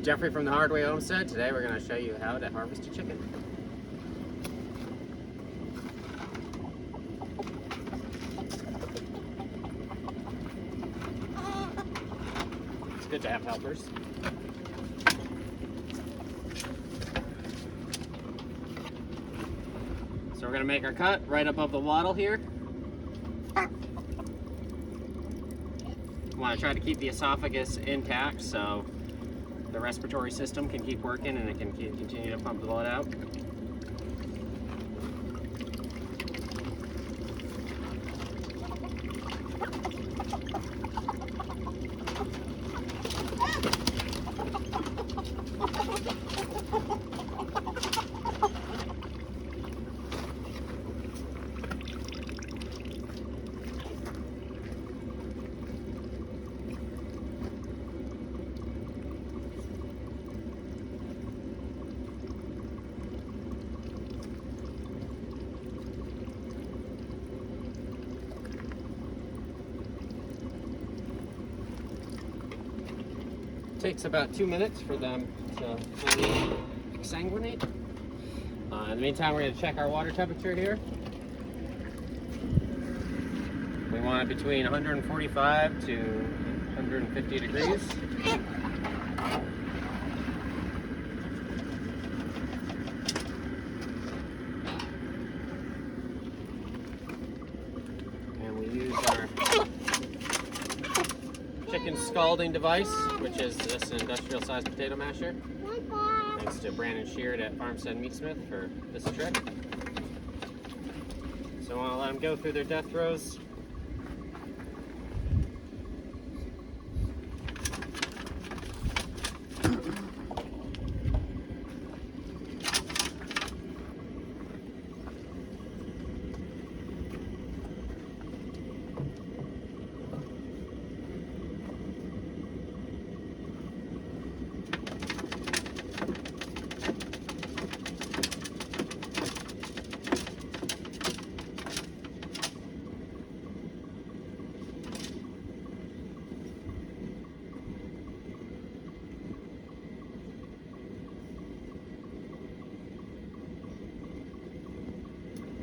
Jeffrey from the Hardway Homestead. Today we're going to show you how to harvest a chicken. It's good to have helpers. So we're going to make our cut right above the wattle here. We want to try to keep the esophagus intact so the respiratory system can keep working and it can continue to pump the blood out. Takes about 2 minutes for them to fully exsanguinate. In the meantime, we're going to check our water temperature here. We want it between 145 to 150 degrees. And we use our chicken scalding device, which is just an industrial sized potato masher. Thanks to Brandon Sheard at Homestead Meatsmith for this trick. So I want to let them go through their death throes.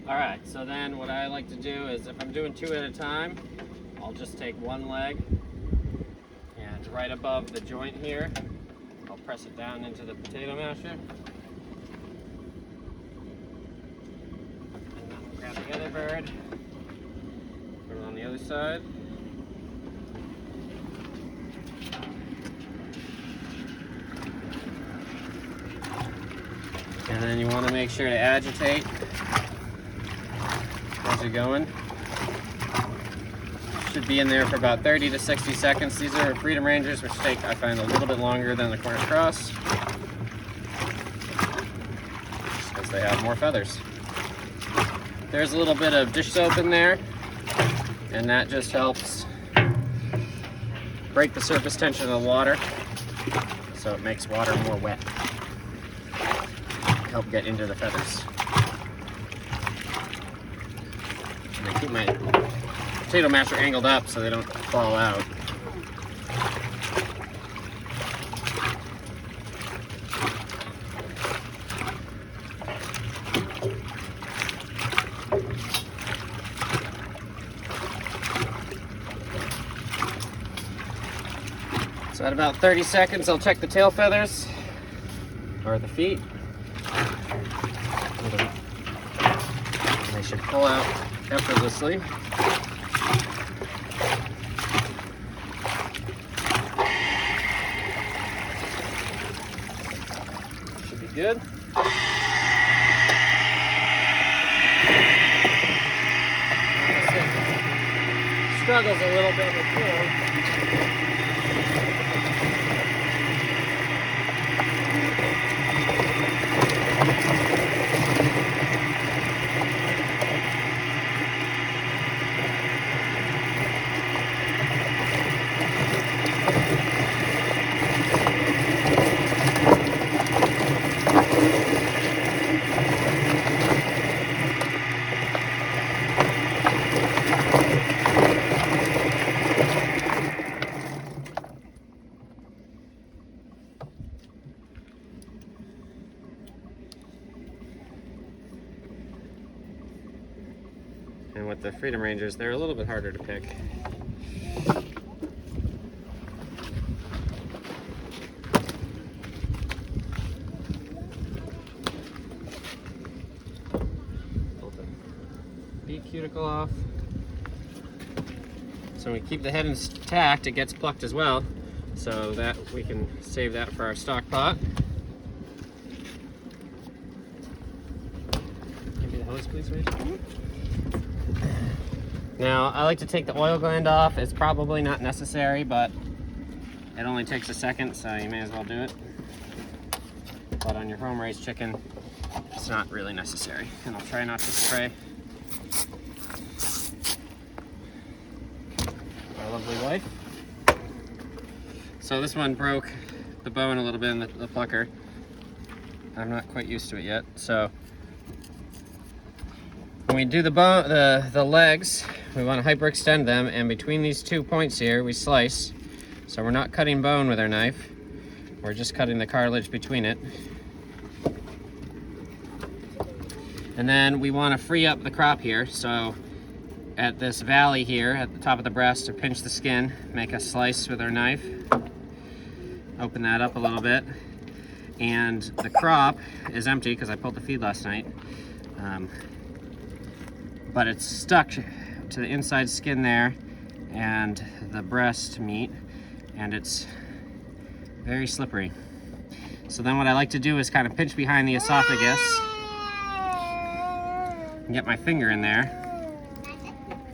Alright, so then what I like to do is if I'm doing 2 at a time, I'll just take one leg and right above the joint here, I'll press it down into the potato masher. And then grab the other bird, put it on the other side. And then you want to make sure to agitate as you're going. Should be in there for about 30 to 60 seconds. These are Freedom Rangers, which take, I find, a little bit longer than the Cornish Cross, because they have more feathers. There's a little bit of dish soap in there, and that just helps break the surface tension of the water, so it makes water more wet. Help get into the feathers. And I keep my potato masher angled up so they don't fall out. So at about 30 seconds, I'll check the tail feathers, or the feet. And they should pull out effortlessly. Should be good. Struggles a little bit with pull. And with the Freedom Rangers, they're a little bit harder to pick. Pull the beak cuticle off. So when we keep the head intact, it gets plucked as well, so that we can save that for our stock pot. Give me the hose, please, Rachel. Now, I like to take the oil gland off. It's probably not necessary, but it only takes a second, so you may as well do it. But on your home-raised chicken, it's not really necessary. And I'll try not to spray our lovely wife. So this one broke the bone a little bit in the plucker. I'm not quite used to it yet, so when we do the legs, we want to hyperextend them, and between these 2 points here, we slice. So we're not cutting bone with our knife, we're just cutting the cartilage between it. And then we want to free up the crop here, so at this valley here, at the top of the breast, to pinch the skin, make a slice with our knife. Open that up a little bit. And the crop is empty because I pulled the feed last night. But it's stuck to the inside skin there and the breast meat, and it's very slippery. So then what I like to do is kind of pinch behind the esophagus and get my finger in there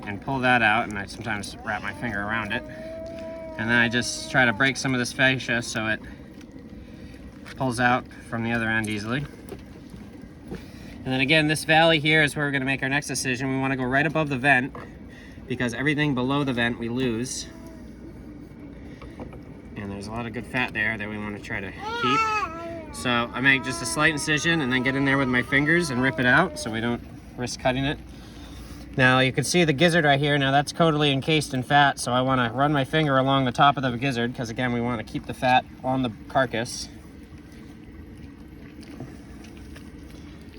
and pull that out, and I sometimes wrap my finger around it. And then I just try to break some of this fascia so it pulls out from the other end easily. And then again, this valley here is where we're gonna make our next decision. We wanna go right above the vent because everything below the vent we lose. And there's a lot of good fat there that we wanna try to keep. So I make just a slight incision and then get in there with my fingers and rip it out so we don't risk cutting it. Now you can see the gizzard right here. Now that's totally encased in fat, so I wanna run my finger along the top of the gizzard because again, we wanna keep the fat on the carcass.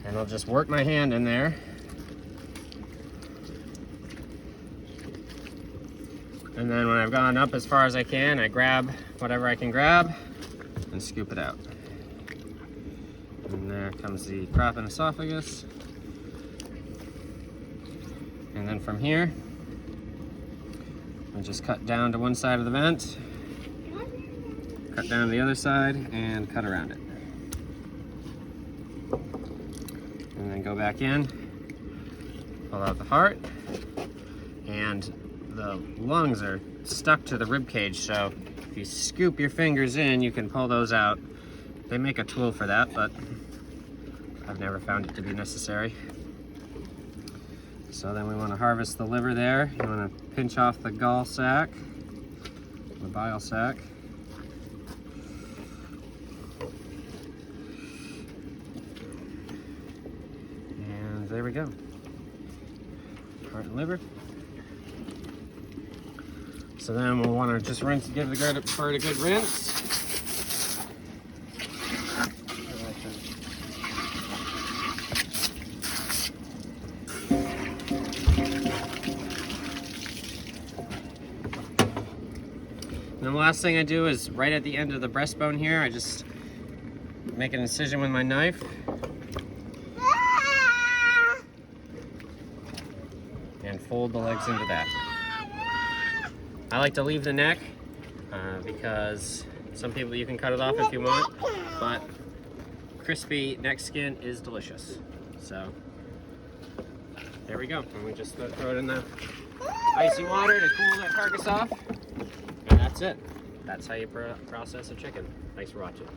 And I'll just work my hand in there. And then when I've gone up as far as I can, I grab whatever I can grab and scoop it out. And there comes the crop and esophagus. And then from here, I just cut down to one side of the vent, cut down to the other side, and cut around it. And then go back in, pull out the heart, and the lungs are stuck to the rib cage, so if you scoop your fingers in, you can pull those out. They make a tool for that, but I've never found it to be necessary. So then we want to harvest the liver there. You want to pinch off the gall sac, the bile sac. There we go. Heart and liver. So then we'll want to just rinse, give the part a good rinse. And then the last thing I do is right at the end of the breastbone here, I just make an incision with my knife. And fold the legs into that. I like to leave the neck because some people, you can cut it off if you want, but crispy neck skin is delicious. So there we go. And we just throw it in the icy water to cool that carcass off. And that's it. That's how you process a chicken. Thanks for watching.